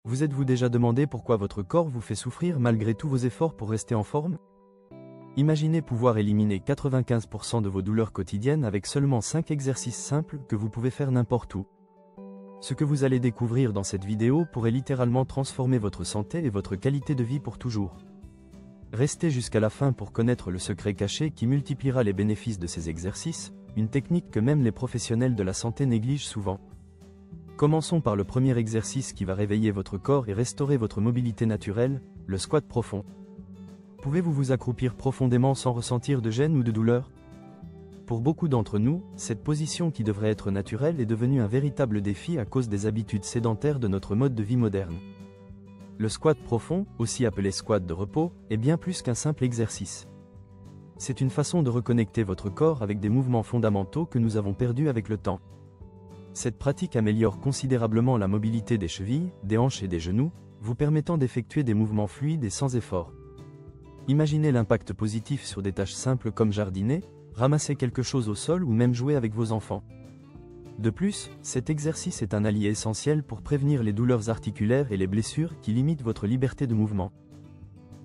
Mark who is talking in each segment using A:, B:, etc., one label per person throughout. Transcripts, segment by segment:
A: Vous êtes-vous déjà demandé pourquoi votre corps vous fait souffrir malgré tous vos efforts pour rester en forme? Imaginez pouvoir éliminer 95% de vos douleurs quotidiennes avec seulement 5 exercices simples que vous pouvez faire n'importe où. Ce que vous allez découvrir dans cette vidéo pourrait littéralement transformer votre santé et votre qualité de vie pour toujours. Restez jusqu'à la fin pour connaître le secret caché qui multipliera les bénéfices de ces exercices, une technique que même les professionnels de la santé négligent souvent. Commençons par le premier exercice qui va réveiller votre corps et restaurer votre mobilité naturelle, le squat profond. Pouvez-vous vous accroupir profondément sans ressentir de gêne ou de douleur? Pour beaucoup d'entre nous, cette position qui devrait être naturelle est devenue un véritable défi à cause des habitudes sédentaires de notre mode de vie moderne. Le squat profond, aussi appelé squat de repos, est bien plus qu'un simple exercice. C'est une façon de reconnecter votre corps avec des mouvements fondamentaux que nous avons perdus avec le temps. Cette pratique améliore considérablement la mobilité des chevilles, des hanches et des genoux, vous permettant d'effectuer des mouvements fluides et sans effort. Imaginez l'impact positif sur des tâches simples comme jardiner, ramasser quelque chose au sol ou même jouer avec vos enfants. De plus, cet exercice est un allié essentiel pour prévenir les douleurs articulaires et les blessures qui limitent votre liberté de mouvement.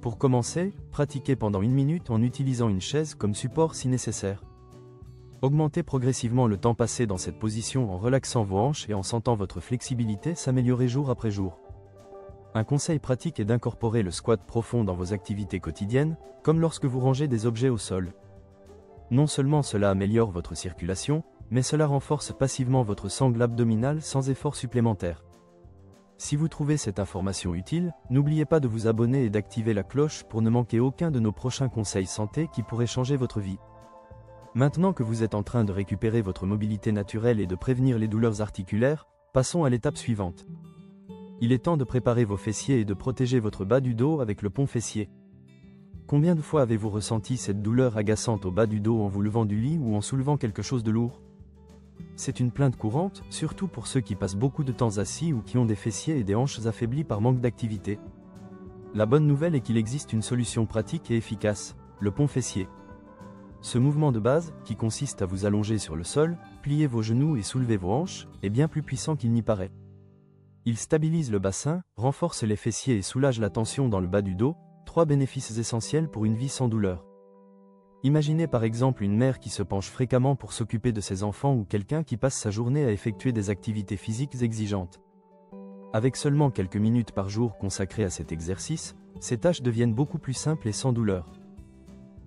A: Pour commencer, pratiquez pendant 1 minute en utilisant une chaise comme support si nécessaire. Augmentez progressivement le temps passé dans cette position en relaxant vos hanches et en sentant votre flexibilité s'améliorer jour après jour. Un conseil pratique est d'incorporer le squat profond dans vos activités quotidiennes, comme lorsque vous rangez des objets au sol. Non seulement cela améliore votre circulation, mais cela renforce passivement votre sangle abdominale sans effort supplémentaire. Si vous trouvez cette information utile, n'oubliez pas de vous abonner et d'activer la cloche pour ne manquer aucun de nos prochains conseils santé qui pourraient changer votre vie. Maintenant que vous êtes en train de récupérer votre mobilité naturelle et de prévenir les douleurs articulaires, passons à l'étape suivante. Il est temps de préparer vos fessiers et de protéger votre bas du dos avec le pont fessier. Combien de fois avez-vous ressenti cette douleur agaçante au bas du dos en vous levant du lit ou en soulevant quelque chose de lourd? C'est une plainte courante, surtout pour ceux qui passent beaucoup de temps assis ou qui ont des fessiers et des hanches affaiblis par manque d'activité. La bonne nouvelle est qu'il existe une solution pratique et efficace, le pont fessier. Ce mouvement de base, qui consiste à vous allonger sur le sol, plier vos genoux et soulever vos hanches, est bien plus puissant qu'il n'y paraît. Il stabilise le bassin, renforce les fessiers et soulage la tension dans le bas du dos, 3 bénéfices essentiels pour une vie sans douleur. Imaginez par exemple une mère qui se penche fréquemment pour s'occuper de ses enfants ou quelqu'un qui passe sa journée à effectuer des activités physiques exigeantes. Avec seulement quelques minutes par jour consacrées à cet exercice, ces tâches deviennent beaucoup plus simples et sans douleur.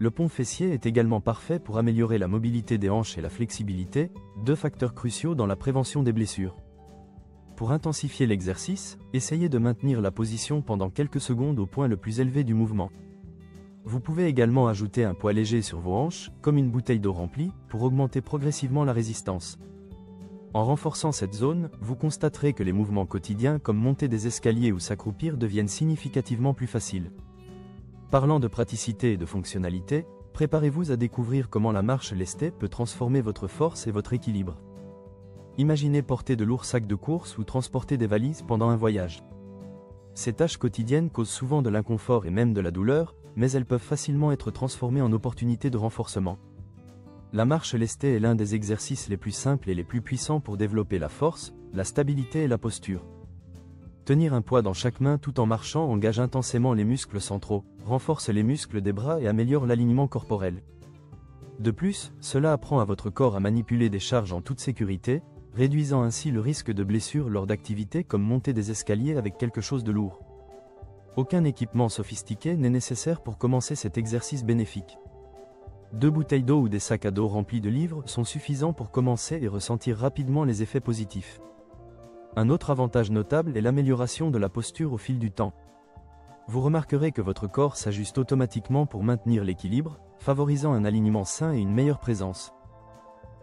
A: Le pont fessier est également parfait pour améliorer la mobilité des hanches et la flexibilité, 2 facteurs cruciaux dans la prévention des blessures. Pour intensifier l'exercice, essayez de maintenir la position pendant quelques secondes au point le plus élevé du mouvement. Vous pouvez également ajouter un poids léger sur vos hanches, comme une bouteille d'eau remplie, pour augmenter progressivement la résistance. En renforçant cette zone, vous constaterez que les mouvements quotidiens comme monter des escaliers ou s'accroupir deviennent significativement plus faciles. Parlant de praticité et de fonctionnalité, préparez-vous à découvrir comment la marche lestée peut transformer votre force et votre équilibre. Imaginez porter de lourds sacs de course ou transporter des valises pendant un voyage. Ces tâches quotidiennes causent souvent de l'inconfort et même de la douleur, mais elles peuvent facilement être transformées en opportunités de renforcement. La marche lestée est l'un des exercices les plus simples et les plus puissants pour développer la force, la stabilité et la posture. Tenir un poids dans chaque main tout en marchant engage intensément les muscles centraux, renforce les muscles des bras et améliore l'alignement corporel. De plus, cela apprend à votre corps à manipuler des charges en toute sécurité, réduisant ainsi le risque de blessure lors d'activités comme monter des escaliers avec quelque chose de lourd. Aucun équipement sophistiqué n'est nécessaire pour commencer cet exercice bénéfique. 2 bouteilles d'eau ou des sacs à dos remplis de livres sont suffisants pour commencer et ressentir rapidement les effets positifs. Un autre avantage notable est l'amélioration de la posture au fil du temps. Vous remarquerez que votre corps s'ajuste automatiquement pour maintenir l'équilibre, favorisant un alignement sain et une meilleure présence.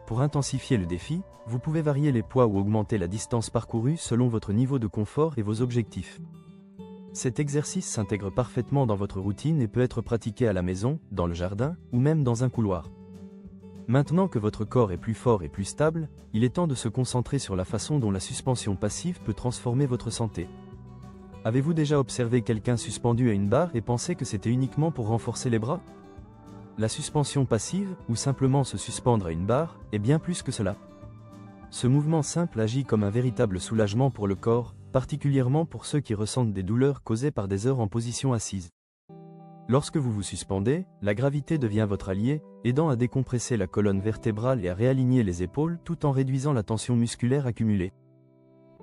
A: Pour intensifier le défi, vous pouvez varier les poids ou augmenter la distance parcourue selon votre niveau de confort et vos objectifs. Cet exercice s'intègre parfaitement dans votre routine et peut être pratiqué à la maison, dans le jardin, ou même dans un couloir. Maintenant que votre corps est plus fort et plus stable, il est temps de se concentrer sur la façon dont la suspension passive peut transformer votre santé. Avez-vous déjà observé quelqu'un suspendu à une barre et pensé que c'était uniquement pour renforcer les bras? La suspension passive, ou simplement se suspendre à une barre, est bien plus que cela. Ce mouvement simple agit comme un véritable soulagement pour le corps, particulièrement pour ceux qui ressentent des douleurs causées par des heures en position assise. Lorsque vous vous suspendez, la gravité devient votre allié, aidant à décompresser la colonne vertébrale et à réaligner les épaules tout en réduisant la tension musculaire accumulée.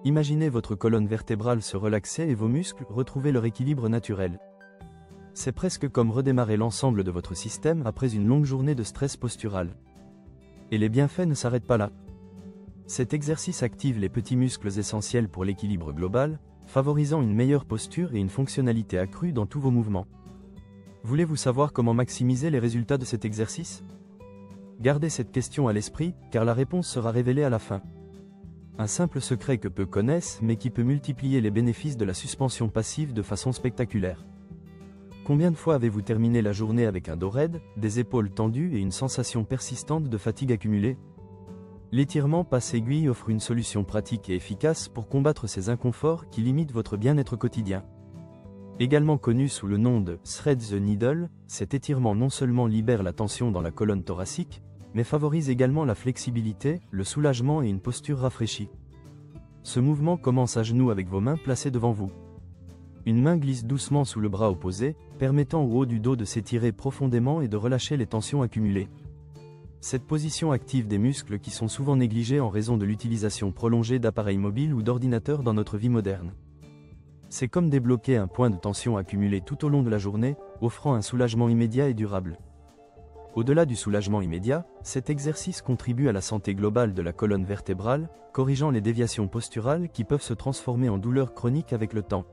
A: Imaginez votre colonne vertébrale se relaxer et vos muscles retrouver leur équilibre naturel. C'est presque comme redémarrer l'ensemble de votre système après une longue journée de stress postural. Et les bienfaits ne s'arrêtent pas là. Cet exercice active les petits muscles essentiels pour l'équilibre global, favorisant une meilleure posture et une fonctionnalité accrue dans tous vos mouvements. Voulez-vous savoir comment maximiser les résultats de cet exercice? Gardez cette question à l'esprit, car la réponse sera révélée à la fin. Un simple secret que peu connaissent, mais qui peut multiplier les bénéfices de la suspension passive de façon spectaculaire. Combien de fois avez-vous terminé la journée avec un dos raide, des épaules tendues et une sensation persistante de fatigue accumulée? L'étirement passe-aiguille offre une solution pratique et efficace pour combattre ces inconforts qui limitent votre bien-être quotidien. Également connu sous le nom de Thread the Needle, cet étirement non seulement libère la tension dans la colonne thoracique, mais favorise également la flexibilité, le soulagement et une posture rafraîchie. Ce mouvement commence à genoux avec vos mains placées devant vous. Une main glisse doucement sous le bras opposé, permettant au haut du dos de s'étirer profondément et de relâcher les tensions accumulées. Cette position active des muscles qui sont souvent négligés en raison de l'utilisation prolongée d'appareils mobiles ou d'ordinateurs dans notre vie moderne. C'est comme débloquer un point de tension accumulé tout au long de la journée, offrant un soulagement immédiat et durable. Au-delà du soulagement immédiat, cet exercice contribue à la santé globale de la colonne vertébrale, corrigeant les déviations posturales qui peuvent se transformer en douleurs chroniques avec le temps.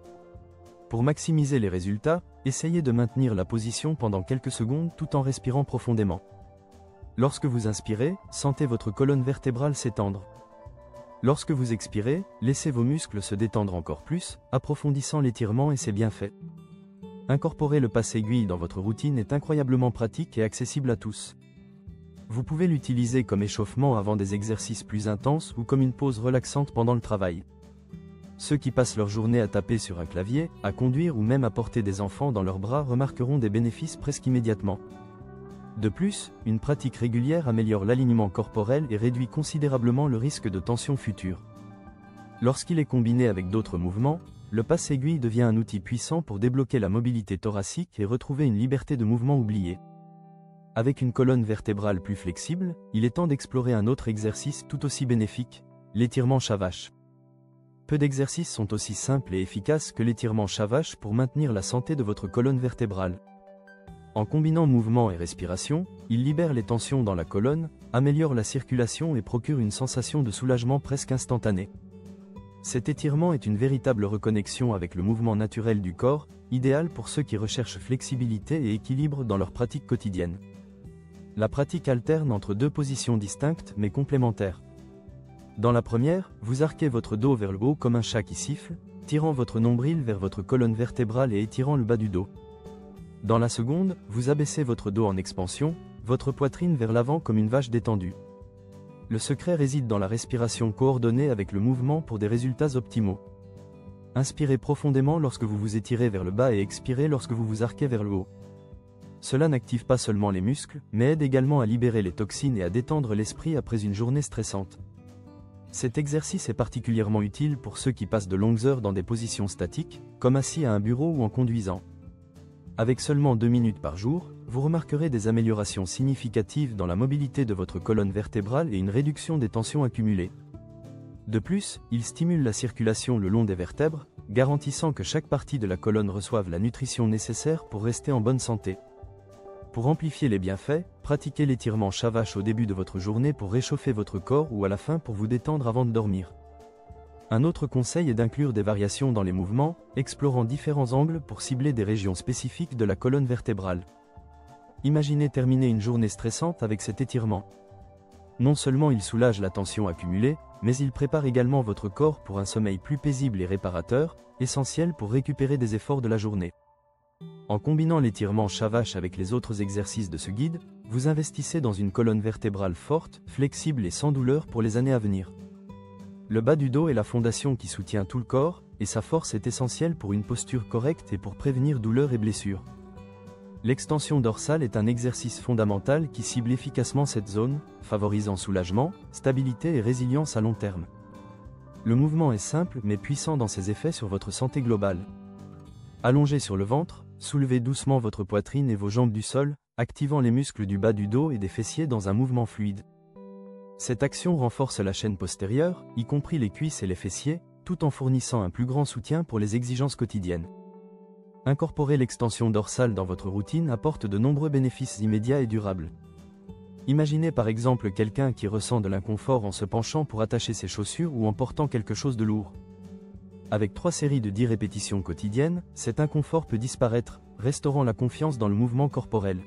A: Pour maximiser les résultats, essayez de maintenir la position pendant quelques secondes tout en respirant profondément. Lorsque vous inspirez, sentez votre colonne vertébrale s'étendre. Lorsque vous expirez, laissez vos muscles se détendre encore plus, approfondissant l'étirement et ses bienfaits. Incorporer le passe-aiguille dans votre routine est incroyablement pratique et accessible à tous. Vous pouvez l'utiliser comme échauffement avant des exercices plus intenses ou comme une pause relaxante pendant le travail. Ceux qui passent leur journée à taper sur un clavier, à conduire ou même à porter des enfants dans leurs bras remarqueront des bénéfices presque immédiatement. De plus, une pratique régulière améliore l'alignement corporel et réduit considérablement le risque de tension future. Lorsqu'il est combiné avec d'autres mouvements, le passe-aiguille devient un outil puissant pour débloquer la mobilité thoracique et retrouver une liberté de mouvement oubliée. Avec une colonne vertébrale plus flexible, il est temps d'explorer un autre exercice tout aussi bénéfique, l'étirement Shavash. Peu d'exercices sont aussi simples et efficaces que l'étirement Shavash pour maintenir la santé de votre colonne vertébrale. En combinant mouvement et respiration, il libère les tensions dans la colonne, améliore la circulation et procure une sensation de soulagement presque instantanée. Cet étirement est une véritable reconnexion avec le mouvement naturel du corps, idéal pour ceux qui recherchent flexibilité et équilibre dans leur pratique quotidienne. La pratique alterne entre deux positions distinctes mais complémentaires. Dans la première, vous arquez votre dos vers le haut comme un chat qui siffle, tirant votre nombril vers votre colonne vertébrale et étirant le bas du dos. Dans la seconde, vous abaissez votre dos en expansion, votre poitrine vers l'avant comme une vache détendue. Le secret réside dans la respiration coordonnée avec le mouvement pour des résultats optimaux. Inspirez profondément lorsque vous vous étirez vers le bas et expirez lorsque vous vous arquez vers le haut. Cela n'active pas seulement les muscles, mais aide également à libérer les toxines et à détendre l'esprit après une journée stressante. Cet exercice est particulièrement utile pour ceux qui passent de longues heures dans des positions statiques, comme assis à un bureau ou en conduisant. Avec seulement 2 minutes par jour, vous remarquerez des améliorations significatives dans la mobilité de votre colonne vertébrale et une réduction des tensions accumulées. De plus, il stimule la circulation le long des vertèbres, garantissant que chaque partie de la colonne reçoive la nutrition nécessaire pour rester en bonne santé. Pour amplifier les bienfaits, pratiquez l'étirement Shavash au début de votre journée pour réchauffer votre corps ou à la fin pour vous détendre avant de dormir. Un autre conseil est d'inclure des variations dans les mouvements, explorant différents angles pour cibler des régions spécifiques de la colonne vertébrale. Imaginez terminer une journée stressante avec cet étirement. Non seulement il soulage la tension accumulée, mais il prépare également votre corps pour un sommeil plus paisible et réparateur, essentiel pour récupérer des efforts de la journée. En combinant l'étirement Shavash avec les autres exercices de ce guide, vous investissez dans une colonne vertébrale forte, flexible et sans douleur pour les années à venir. Le bas du dos est la fondation qui soutient tout le corps, et sa force est essentielle pour une posture correcte et pour prévenir douleurs et blessures. L'extension dorsale est un exercice fondamental qui cible efficacement cette zone, favorisant soulagement, stabilité et résilience à long terme. Le mouvement est simple mais puissant dans ses effets sur votre santé globale. Allongé sur le ventre, soulevez doucement votre poitrine et vos jambes du sol, activant les muscles du bas du dos et des fessiers dans un mouvement fluide. Cette action renforce la chaîne postérieure, y compris les cuisses et les fessiers, tout en fournissant un plus grand soutien pour les exigences quotidiennes. Incorporer l'extension dorsale dans votre routine apporte de nombreux bénéfices immédiats et durables. Imaginez par exemple quelqu'un qui ressent de l'inconfort en se penchant pour attacher ses chaussures ou en portant quelque chose de lourd. Avec 3 séries de 10 répétitions quotidiennes, cet inconfort peut disparaître, restaurant la confiance dans le mouvement corporel.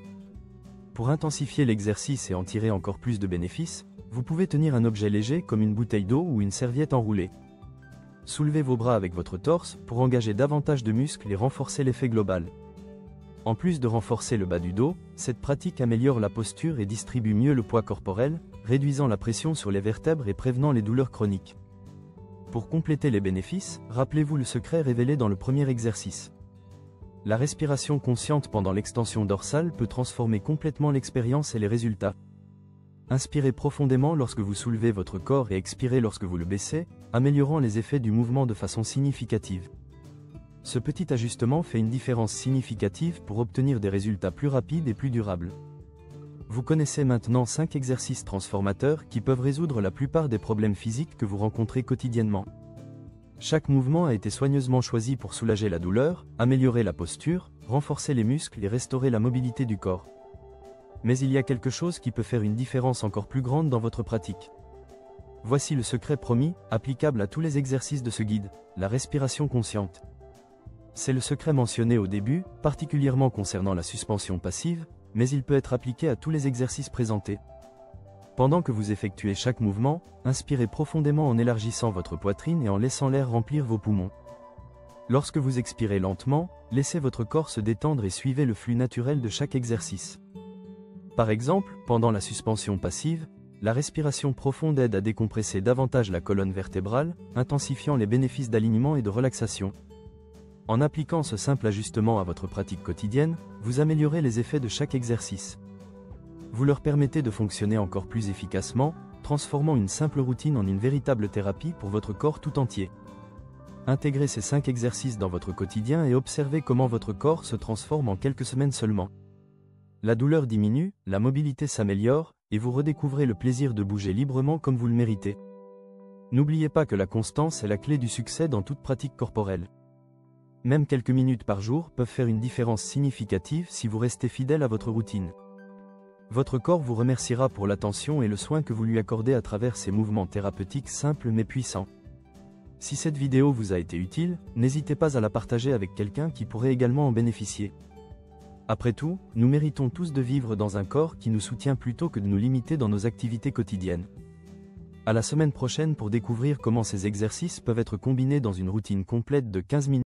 A: Pour intensifier l'exercice et en tirer encore plus de bénéfices, vous pouvez tenir un objet léger comme une bouteille d'eau ou une serviette enroulée. Soulevez vos bras avec votre torse pour engager davantage de muscles et renforcer l'effet global. En plus de renforcer le bas du dos, cette pratique améliore la posture et distribue mieux le poids corporel, réduisant la pression sur les vertèbres et prévenant les douleurs chroniques. Pour compléter les bénéfices, rappelez-vous le secret révélé dans le premier exercice. La respiration consciente pendant l'extension dorsale peut transformer complètement l'expérience et les résultats. Inspirez profondément lorsque vous soulevez votre corps et expirez lorsque vous le baissez, améliorant les effets du mouvement de façon significative. Ce petit ajustement fait une différence significative pour obtenir des résultats plus rapides et plus durables. Vous connaissez maintenant 5 exercices transformateurs qui peuvent résoudre la plupart des problèmes physiques que vous rencontrez quotidiennement. Chaque mouvement a été soigneusement choisi pour soulager la douleur, améliorer la posture, renforcer les muscles et restaurer la mobilité du corps. Mais il y a quelque chose qui peut faire une différence encore plus grande dans votre pratique. Voici le secret promis, applicable à tous les exercices de ce guide, la respiration consciente. C'est le secret mentionné au début, particulièrement concernant la suspension passive, mais il peut être appliqué à tous les exercices présentés. Pendant que vous effectuez chaque mouvement, inspirez profondément en élargissant votre poitrine et en laissant l'air remplir vos poumons. Lorsque vous expirez lentement, laissez votre corps se détendre et suivez le flux naturel de chaque exercice. Par exemple, pendant la suspension passive, la respiration profonde aide à décompresser davantage la colonne vertébrale, intensifiant les bénéfices d'alignement et de relaxation. En appliquant ce simple ajustement à votre pratique quotidienne, vous améliorez les effets de chaque exercice. Vous leur permettez de fonctionner encore plus efficacement, transformant une simple routine en une véritable thérapie pour votre corps tout entier. Intégrez ces 5 exercices dans votre quotidien et observez comment votre corps se transforme en quelques semaines seulement. La douleur diminue, la mobilité s'améliore, et vous redécouvrez le plaisir de bouger librement comme vous le méritez. N'oubliez pas que la constance est la clé du succès dans toute pratique corporelle. Même quelques minutes par jour peuvent faire une différence significative si vous restez fidèle à votre routine. Votre corps vous remerciera pour l'attention et le soin que vous lui accordez à travers ces mouvements thérapeutiques simples mais puissants. Si cette vidéo vous a été utile, n'hésitez pas à la partager avec quelqu'un qui pourrait également en bénéficier. Après tout, nous méritons tous de vivre dans un corps qui nous soutient plutôt que de nous limiter dans nos activités quotidiennes. À la semaine prochaine pour découvrir comment ces exercices peuvent être combinés dans une routine complète de 15 minutes.